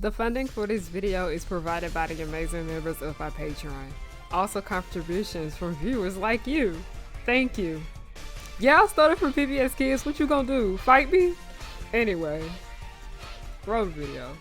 The funding for this video is provided by the amazing members of my Patreon. Also contributions from viewers like you. Thank you. Yeah, I started from PBS Kids. What you gonna do? Fight me? Anyway, roll the video.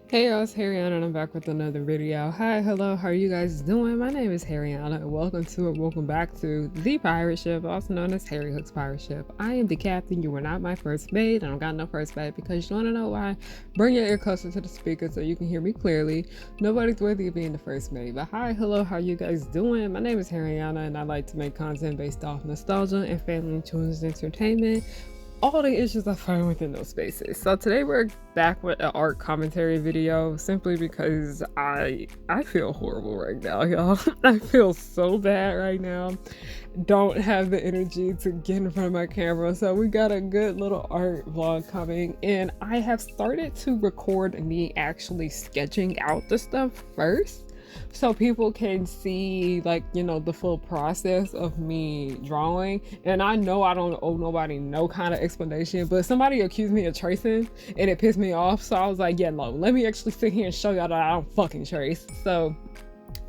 Hey y'all, it's Harriana and I'm back with another video. Hi, hello, how are you guys doing? My name is Harriana and welcome back to the pirate ship, also known as Harry Hook's pirate ship. I am the captain. You were not my first mate. I don't got no first mate because you want to know why? Bring your ear closer to the speaker so you can hear me clearly. Nobody's worthy of being the first mate. But hi, hello, how are you guys doing? My name is Harriana and I like to make content based off nostalgia and family and children's entertainment. All the issues I find within those spaces. So today we're back with an art commentary video simply because I feel horrible right now, y'all. I feel so bad right now. Don't have the energy to get in front of my camera. So we got a good little art vlog coming and I have started to record me actually sketching out the stuff first, so people can see, like, you know, the full process of me drawing. And I know I don't owe nobody no kind of explanation, but somebody accused me of tracing and it pissed me off, so I was like, yeah, no, let me actually sit here and show y'all that I don't fucking trace. So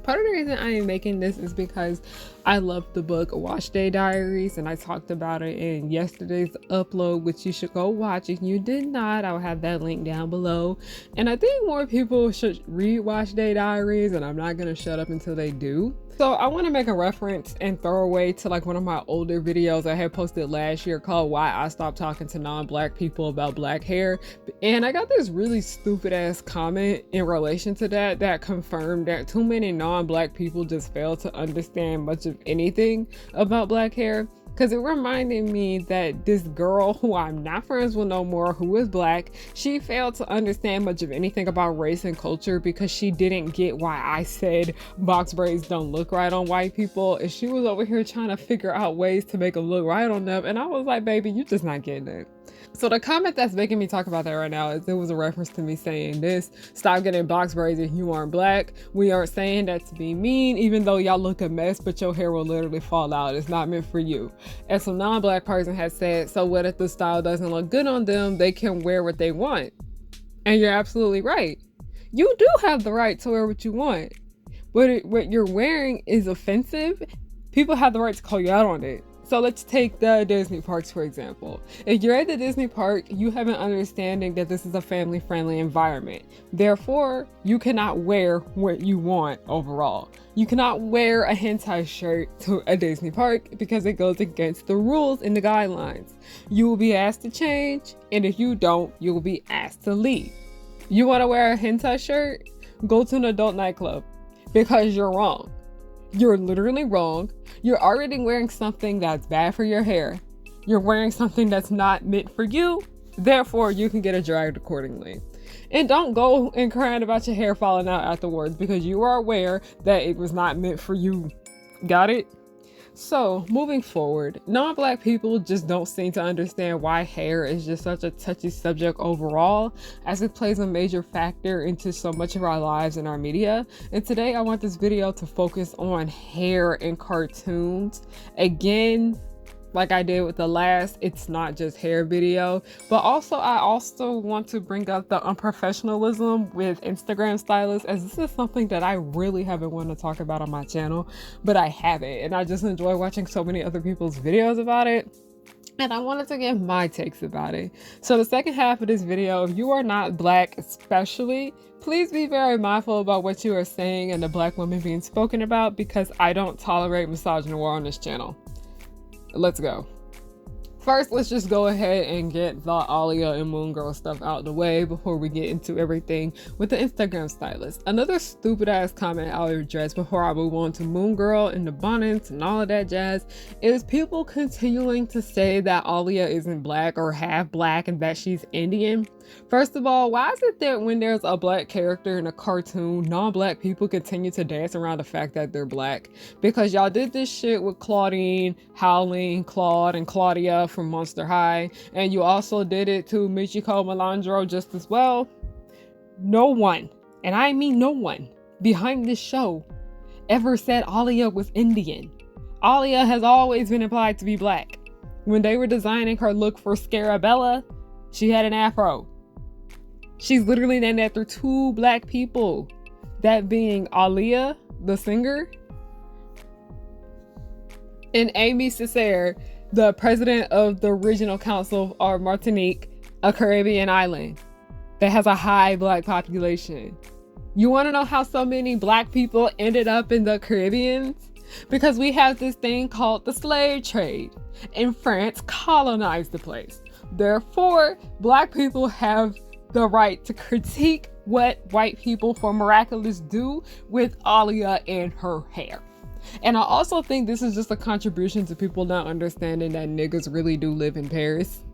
part of the reason I am making this is because I love the book Wash Day Diaries and I talked about it in yesterday's upload, which you should go watch. If you did not, I'll have that link down below. And I think more people should read Wash Day Diaries and I'm not gonna shut up until they do. So I want to make a reference and throwaway to like one of my older videos I had posted last year called Why I Stopped Talking to Non-Black People About Black Hair. And I got this really stupid ass comment in relation to that confirmed that too many non-black people just fail to understand much of anything about black hair. Because it reminded me that this girl who I'm not friends with no more, who is black, she failed to understand much of anything about race and culture because she didn't get why I said box braids don't look right on white people. And she was over here trying to figure out ways to make them look right on them. And I was like, baby, you just not getting it. So the comment that's making me talk about that right now is it was a reference to me saying this: stop getting box braids if you aren't black. We aren't saying that to be mean, even though y'all look a mess, but your hair will literally fall out. It's not meant for you. And some non-black person has said, so what if the style doesn't look good on them? They can wear what they want. And you're absolutely right. You do have the right to wear what you want. But what you're wearing is offensive. People have the right to call you out on it. So let's take the Disney parks, for example. If you're at the Disney park, you have an understanding that this is a family-friendly environment. Therefore, you cannot wear what you want overall. You cannot wear a hentai shirt to a Disney park because it goes against the rules and the guidelines. You will be asked to change, and if you don't, you will be asked to leave. You want to wear a hentai shirt? Go to an adult nightclub because you're wrong. You're literally wrong. You're already wearing something that's bad for your hair. You're wearing something that's not meant for you. Therefore, you can get it dragged accordingly. And don't go and crying about your hair falling out afterwards because you are aware that it was not meant for you. Got it? So moving forward, non-black people just don't seem to understand why hair is just such a touchy subject overall, as it plays a major factor into so much of our lives and our media. And today I want this video to focus on hair in cartoons. Again, like I did with the last It's Not Just Hair video, but I also want to bring up the unprofessionalism with Instagram stylists, as this is something that I really have been wanting to talk about on my channel, but I haven't, and I just enjoy watching so many other people's videos about it. And I wanted to give my takes about it. So the second half of this video, if you are not black especially, please be very mindful about what you are saying and the black women being spoken about, because I don't tolerate misogyny on this channel. Let's go. First, let's just go ahead and get the Alia and Moon Girl stuff out of the way before we get into everything with the Instagram stylist. Another stupid ass comment I'll address before I move on to Moon Girl and the bonnets and all of that jazz is people continuing to say that Alia isn't black or half black and that she's Indian. First of all, why is it that when there's a black character in a cartoon, non-black people continue to dance around the fact that they're black? Because y'all did this shit with Claudine, Howling, Claude, and Claudia from Monster High, and you also did it to Michiko Melandro just as well. No one, and I mean no one, behind this show ever said Alia was Indian. Alia has always been implied to be black. When they were designing her look for Scarabella, she had an afro. She's literally named after two black people. That being Alia, the singer, and Amy Césaire, the president of the Regional Council of Martinique, a Caribbean island that has a high black population. You want to know how so many black people ended up in the Caribbean? Because we have this thing called the slave trade, and France colonized the place. Therefore, black people have the right to critique what white people for miraculous do with Alia and her hair. And I also think this is just a contribution to people not understanding that niggas really do live in Paris.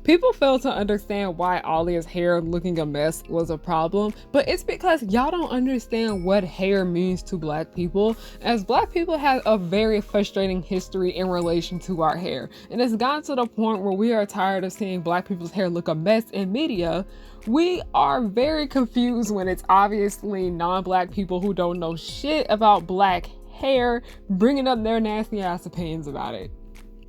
People fail to understand why Alia's hair looking a mess was a problem, but it's because y'all don't understand what hair means to black people, as black people have a very frustrating history in relation to our hair. And it's gotten to the point where we are tired of seeing black people's hair look a mess in media. We are very confused when it's obviously non-black people who don't know shit about black hair bringing up their nasty ass opinions about it.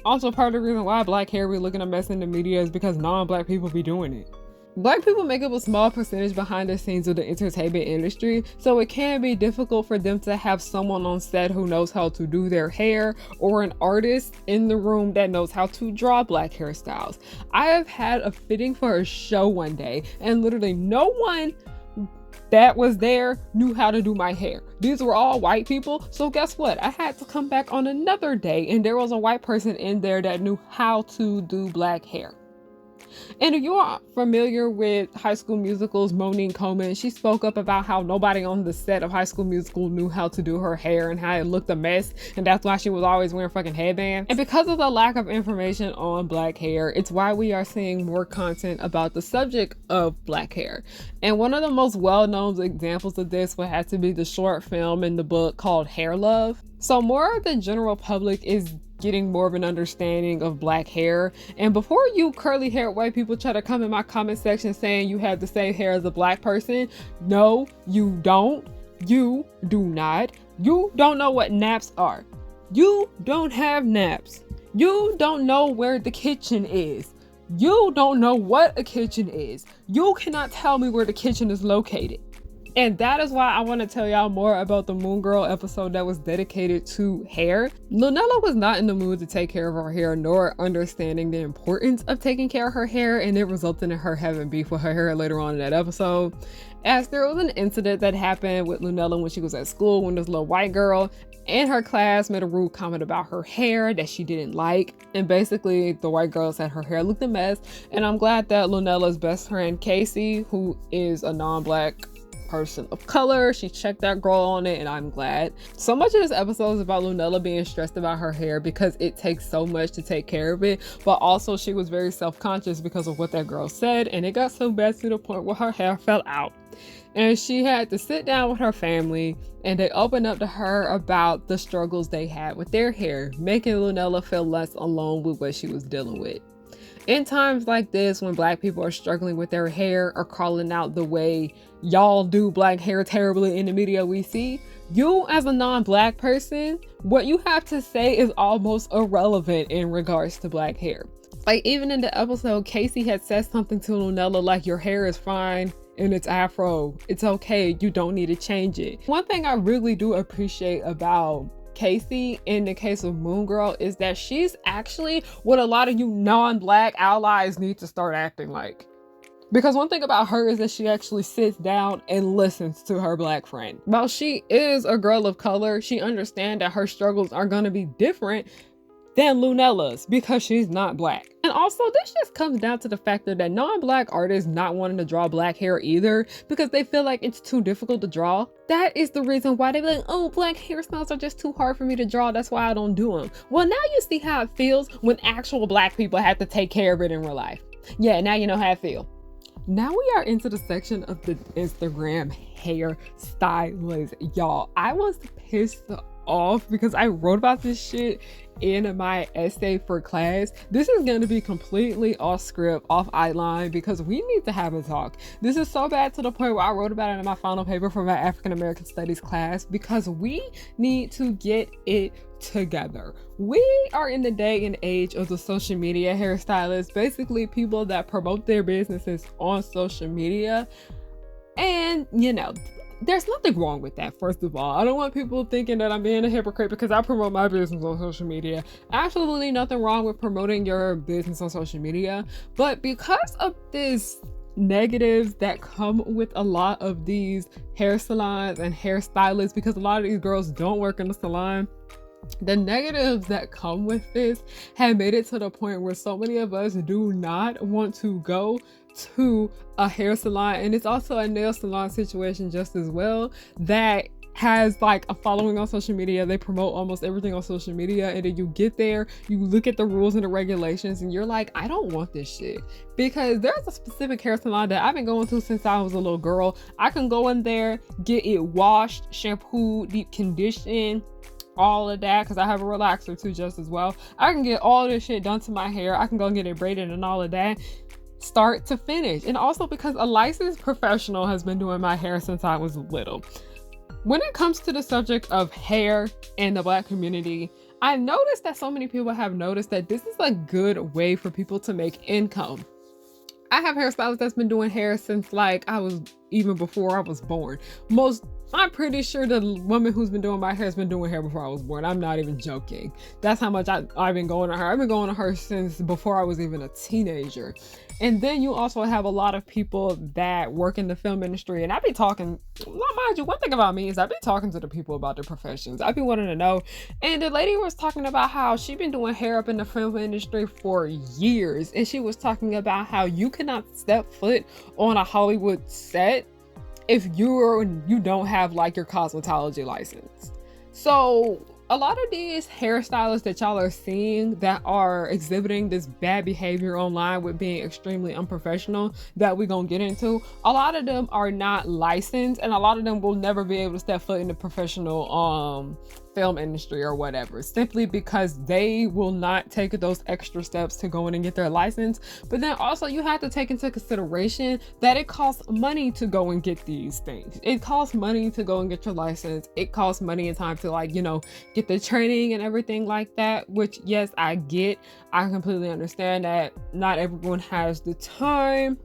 Also, part of the reason why black hair be looking a mess in the media is because non-black people be doing it. Black people make up a small percentage behind the scenes of the entertainment industry, so it can be difficult for them to have someone on set who knows how to do their hair, or an artist in the room that knows how to draw black hairstyles. I have had a fitting for a show one day, and literally no one that was there knew how to do my hair. These were all white people, so guess what? I had to come back on another day and there was a white person in there that knew how to do black hair. And if you are familiar with High School Musical's Monique Coleman, she spoke up about how nobody on the set of High School Musical knew how to do her hair and how it looked a mess, and that's why she was always wearing fucking headbands. And because of the lack of information on black hair, it's why we are seeing more content about the subject of black hair. And one of the most well-known examples of this would have to be the short film in the book called Hair Love. So more of the general public is getting more of an understanding of black hair. And before you curly haired white people try to come in my comment section saying you have the same hair as a black person, no, you don't. You do not. You don't know what naps are. You don't have naps. You don't know where the kitchen is. You don't know what a kitchen is. You cannot tell me where the kitchen is located. And that is why I want to tell y'all more about the Moon Girl episode that was dedicated to hair. Lunella was not in the mood to take care of her hair, nor understanding the importance of taking care of her hair, and it resulted in her having beef with her hair later on in that episode. As there was an incident that happened with Lunella when she was at school, when this little white girl and her class made a rude comment about her hair that she didn't like. And basically the white girl said her hair looked a mess. And I'm glad that Lunella's best friend Casey, who is a non-black person of color, she checked that girl on it, and I'm glad. So much of this episode is about Lunella being stressed about her hair because it takes so much to take care of it, but also she was very self-conscious because of what that girl said, and it got so bad to the point where her hair fell out. And she had to sit down with her family and they opened up to her about the struggles they had with their hair, making Lunella feel less alone with what she was dealing with. In times like this, when black people are struggling with their hair or calling out the way y'all do black hair terribly in the media we see, you as a non-black person, what you have to say is almost irrelevant in regards to black hair. Like even in the episode, Casey had said something to Lunella like, your hair is fine and it's afro. It's okay. You don't need to change it. One thing I really do appreciate about Casey in the case of Moon Girl is that she's actually what a lot of you non-black allies need to start acting like. Because one thing about her is that she actually sits down and listens to her black friend. While she is a girl of color, she understands that her struggles are going to be different than Lunella's because she's not black. And also this just comes down to the fact that non-black artists not wanting to draw black hair either because they feel like it's too difficult to draw. That is the reason why they be like, oh, black hairstyles are just too hard for me to draw, that's why I don't do them. Well, now you see how it feels when actual black people have to take care of it in real life. Yeah, now you know how it feels. Now we are into the section of the Instagram hairstylists. Y'all, I was pissed off because I wrote about this shit in my essay for class, this is going to be completely off script, off outline, because we need to have a talk. This is so bad to the point where I wrote about it in my final paper for my African American Studies class, because we need to get it together. We are in the day and age of the social media hairstylists, basically people that promote their businesses on social media. And there's nothing wrong with that. First of all, I don't want people thinking that I'm being a hypocrite because I promote my business on social media. Absolutely nothing wrong with promoting your business on social media, but because of this negatives that come with a lot of these hair salons and hairstylists, because a lot of these girls don't work in the salon, the negatives that come with this have made it to the point where so many of us do not want to go to a hair salon. And it's also a nail salon situation just as well that has like a following on social media. They promote almost everything on social media, and then you get there, you look at the rules and the regulations, and you're like, I don't want this shit. Because there's a specific hair salon that I've been going to since I was a little girl. I can go in there, get it washed, shampooed, deep conditioned, all of that, because I have a relaxer too just as well. I can get all this shit done to my hair. I can go get it braided and all of that, start to finish. And also because a licensed professional has been doing my hair since I was little. When it comes to the subject of hair in the Black community, I noticed that so many people have noticed that this is a good way for people to make income. I have hairstylists that's been doing hair since like even before I was born. I'm pretty sure the woman who's been doing my hair has been doing hair before I was born. I'm not even joking. That's how much I've been going to her. I've been going to her since before I was even a teenager. And then you also have a lot of people that work in the film industry. And I be talking, mind you, one thing about me is I be talking to the people about their professions. I be wanting to know. And the lady was talking about how she been doing hair up in the film industry for years. And she was talking about how you cannot step foot on a Hollywood set if you don't have like your cosmetology license. So a lot of these hairstylists that y'all are seeing that are exhibiting this bad behavior online with being extremely unprofessional that we're gonna get into, a lot of them are not licensed, and a lot of them will never be able to step foot in the professional film industry or whatever, simply because they will not take those extra steps to go in and get their license. But then also you have to take into consideration that it costs money to go and get these things. It costs money to go and get your license. It costs money and time to get the training and everything like that, which yes, I get. I completely understand that not everyone has the time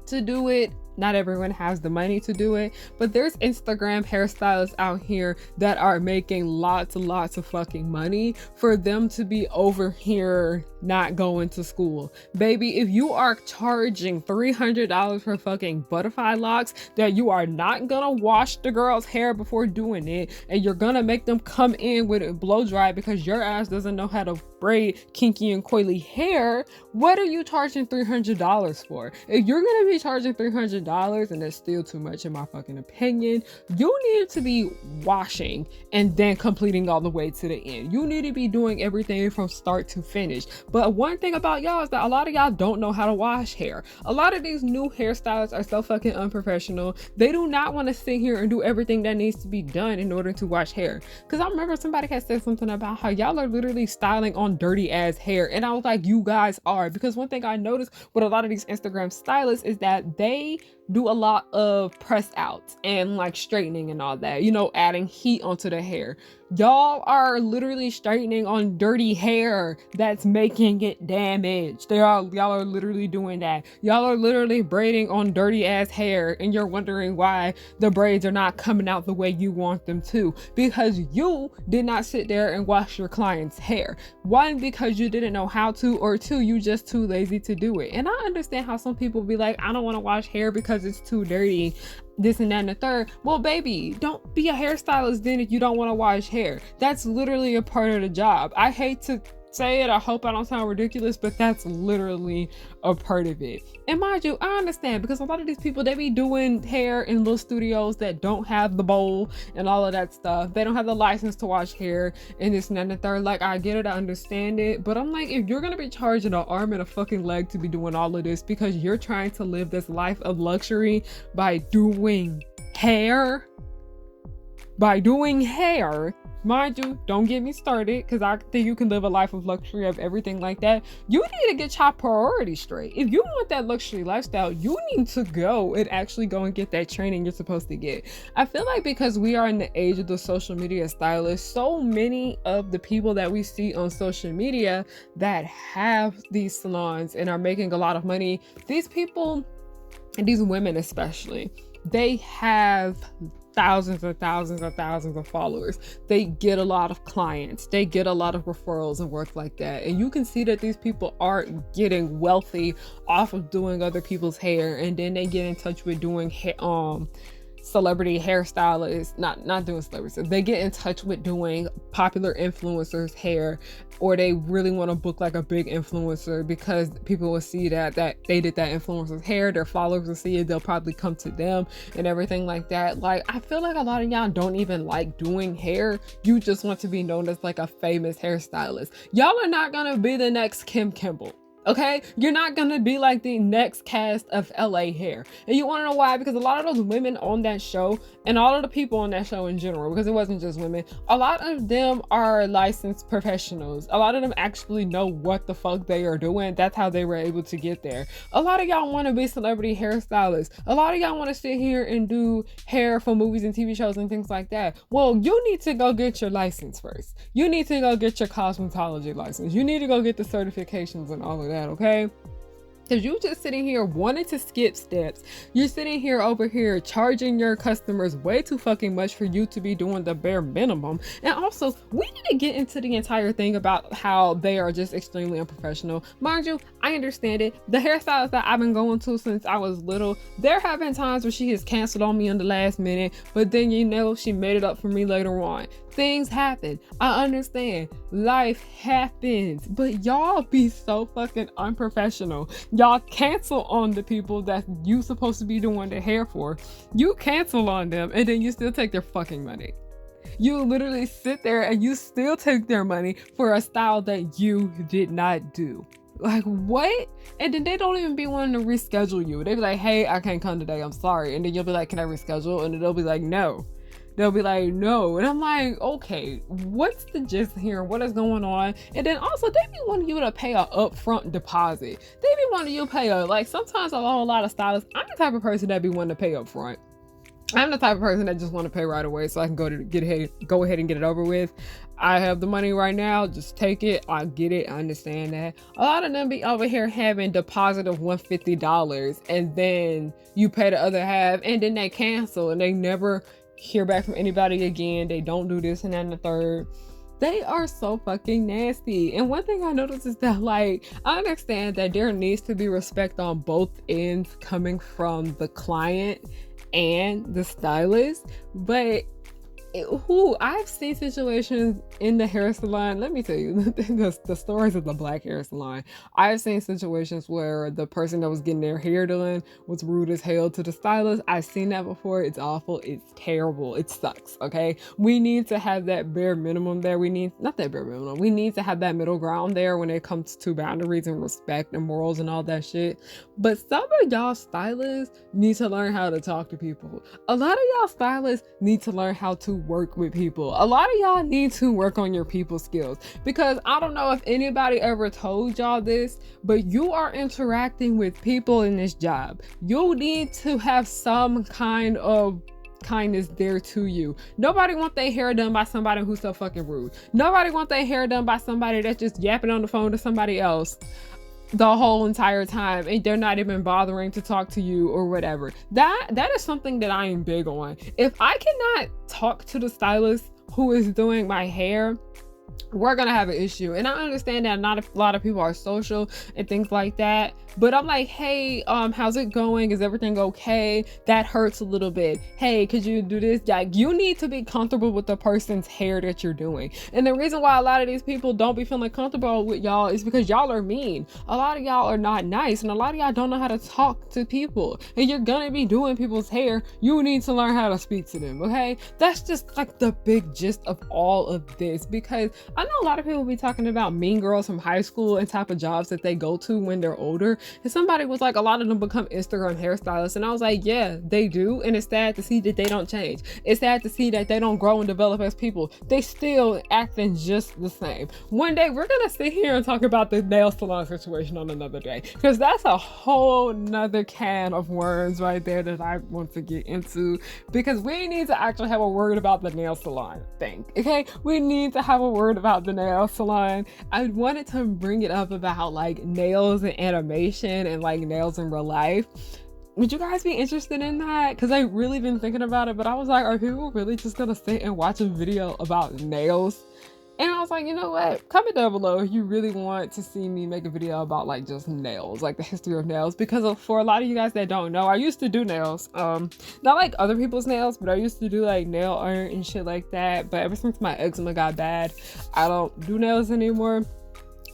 to do it. Not everyone has the money to do it, but there's Instagram hairstylists out here that are making lots of fucking money for them to be over here not going to school. Baby, if you are charging $300 for fucking butterfly locks that you are not gonna wash the girl's hair before doing it, and you're gonna make them come in with it blow dry because your ass doesn't know how to braid kinky and coily hair, what are you charging $300 for? If you're gonna be charging $300, and that's still too much in my fucking opinion, you need to be washing and then completing all the way to the end. You need to be doing everything from start to finish. But one thing about y'all is that a lot of y'all don't know how to wash hair. A lot of these new hairstylists are so fucking unprofessional. They do not want to sit here and do everything that needs to be done in order to wash hair. Because I remember somebody had said something about how y'all are literally styling on dirty ass hair, and I was like, you guys are. Because one thing I noticed with a lot of these Instagram stylists is that they do a lot of press outs and like straightening and all that, adding heat onto the hair. Y'all are literally straightening on dirty hair that's making it damaged. Y'all are literally doing that. Y'all are literally braiding on dirty ass hair, and you're wondering why the braids are not coming out the way you want them to, because you did not sit there and wash your client's hair. One, because you didn't know how to, or two, you just too lazy to do it. And I understand how some people be like, I don't want to wash hair because it's too dirty, this and that and the third. Well, baby, don't be a hairstylist then if you don't want to wash hair. That's literally a part of the job. I hate to say it, I hope I don't sound ridiculous, but that's literally a part of it. And mind you, I understand, because a lot of these people, they be doing hair in little studios that don't have the bowl and all of that stuff. They don't have the license to wash hair and this and that and the third. Like, I get it, I understand it, but I'm like, if you're gonna be charging an arm and a fucking leg to be doing all of this because you're trying to live this life of luxury by doing hair, Mind you, don't get me started, because I think you can live a life of luxury of everything like that. You need to get your priorities straight. If you want that luxury lifestyle, you need to go and actually go and get that training you're supposed to get. I feel like because we are in the age of the social media stylists, so many of the people that we see on social media that have these salons and are making a lot of money, these people, and these women especially, they have thousands and thousands and thousands of followers. They get a lot of clients, they get a lot of referrals and work like that, and you can see that these people aren't getting wealthy off of doing other people's hair, and then they get in touch with doing celebrity hairstylists, not doing celebrities, they get in touch with doing popular influencers hair, or they really want to book like a big influencer because people will see that they did that influencer's hair, their followers will see it, they'll probably come to them and everything like that. Like, I feel like a lot of y'all don't even like doing hair, you just want to be known as like a famous hairstylist. Y'all are not gonna be the next Kim Kimble. Okay, you're not gonna be like the next cast of LA Hair. And you wanna know why? Because a lot of those women on that show, and all of the people on that show in general, because it wasn't just women, a lot of them are licensed professionals. A lot of them actually know what the fuck they are doing. That's how they were able to get there. A lot of y'all want to be celebrity hairstylists. A lot of y'all want to sit here and do hair for movies and TV shows and things like that. Well, you need to go get your license first. You need to go get your cosmetology license. You need to go get the certifications and all of that, okay? Because you just sitting here wanting to skip steps. You're sitting here over here charging your customers way too fucking much for you to be doing the bare minimum. And also, we need to get into the entire thing about how they are just extremely unprofessional. Mind you, I understand it. The hairstyles that I've been going to since I was little, there have been times where she has canceled on me in the last minute, but then, you know, she made it up for me later on. Things happen. I understand. Life happens. But y'all be so fucking unprofessional. Y'all cancel on the people that you supposed to be doing the hair for. You cancel on them and then you still take their fucking money. You literally sit there and you still take their money for a style that you did not do. Like, what? And then they don't even be wanting to reschedule you. They be like, hey, I can't come today, I'm sorry. And then you'll be like, can I reschedule? And then they'll be like, no. They'll be like, no. And I'm like, okay, what's the gist here? What is going on? And then also, they be wanting you to pay a upfront deposit. They be wanting you to pay like, sometimes a lot of stylists, I'm the type of person that be wanting to pay upfront. I'm the type of person that just want to pay right away so I can go ahead and get it over with. I have the money right now, just take it. I get it, I understand that. A lot of them be over here having deposit of $150 and then you pay the other half and then they cancel and they never hear back from anybody again. They don't do this and that and the third. They are so fucking nasty. And one thing I noticed is that, like, I understand that there needs to be respect on both ends coming from the client and the stylist, but I've seen situations in the hair salon. Let me tell you the stories of the black hair salon. I've seen situations where the person that was getting their hair done was rude as hell to the stylist. I've seen that before. It's awful. It's terrible. It sucks. Okay. We need to have that bare minimum there. We need to have that middle ground there when it comes to boundaries and respect and morals and all that shit. But some of y'all stylists need to learn how to talk to people. A lot of y'all stylists need to learn how to work with people. A lot of y'all need to work on your people skills, because I don't know if anybody ever told y'all this, but you are interacting with people in this job. You need to have some kind of kindness there to you. Nobody want their hair done by somebody who's so fucking rude. Nobody want their hair done by somebody that's just yapping on the phone to somebody else the whole entire time and they're not even bothering to talk to you or whatever. That is something that I am big on. If I cannot talk to the stylist who is doing my hair, we're gonna have an issue. And I understand that not a lot of people are social and things like that, but I'm like, hey, how's it going? Is everything okay? That hurts a little bit. Hey, could you do this? Like, you need to be comfortable with the person's hair that you're doing. And the reason why a lot of these people don't be feeling comfortable with y'all is because y'all are mean. A lot of y'all are not nice, and a lot of y'all don't know how to talk to people. And you're gonna be doing people's hair. You need to learn how to speak to them, okay? That's just like the big gist of all of this, because I know a lot of people be talking about mean girls from high school and type of jobs that they go to when they're older. And somebody was like, a lot of them become Instagram hairstylists. And I was like, yeah, they do. And it's sad to see that they don't change. It's sad to see that they don't grow and develop as people. They still acting just the same. One day we're gonna sit here and talk about the nail salon situation on another day, because that's a whole nother can of worms right there that I want to get into, because we need to actually have a word about the nail salon thing. Okay, we need to have a word about the nail salon. I wanted to bring it up about like nails and animation and like nails in real life. Would you guys be interested in that? Because I really been thinking about it, but I was like, are people really just gonna sit and watch a video about nails? And I was like, you know what? Comment down below if you really want to see me make a video about like just nails, like the history of nails. Because for a lot of you guys that don't know, I used to do nails. Not like other people's nails, but I used to do like nail art and shit like that. But ever since my eczema got bad, I don't do nails anymore.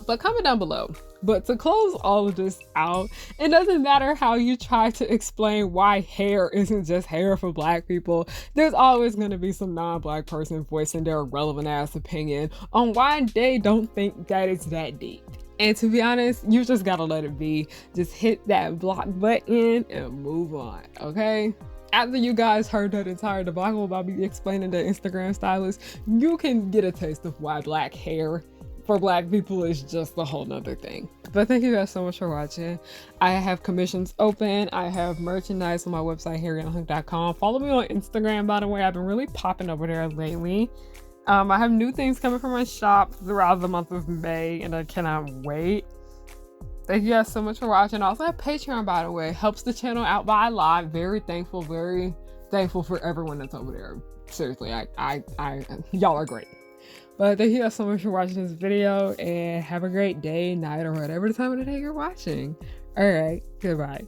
But comment down below. But to close all of this out, it doesn't matter how you try to explain why hair isn't just hair for Black people. There's always going to be some non-Black person voicing their relevant ass opinion on why they don't think that it's that deep. And to be honest, you just gotta let it be. Just hit that block button and move on, okay? After you guys heard that entire debacle about me explaining the Instagram stylist, you can get a taste of why Black hair for Black people is just a whole nother thing. But thank you guys so much for watching. I have commissions open. I have merchandise on my website, hairyanahunk.com. Follow me on Instagram, by the way. I've been really popping over there lately. I have new things coming from my shop throughout the month of May, and I cannot wait. Thank you guys so much for watching. I also have Patreon, by the way. Helps the channel out by a lot. Very thankful for everyone that's over there. Seriously, y'all are great. But thank you guys so much for watching this video, and have a great day, night, or whatever the time of the day you're watching. All right, goodbye.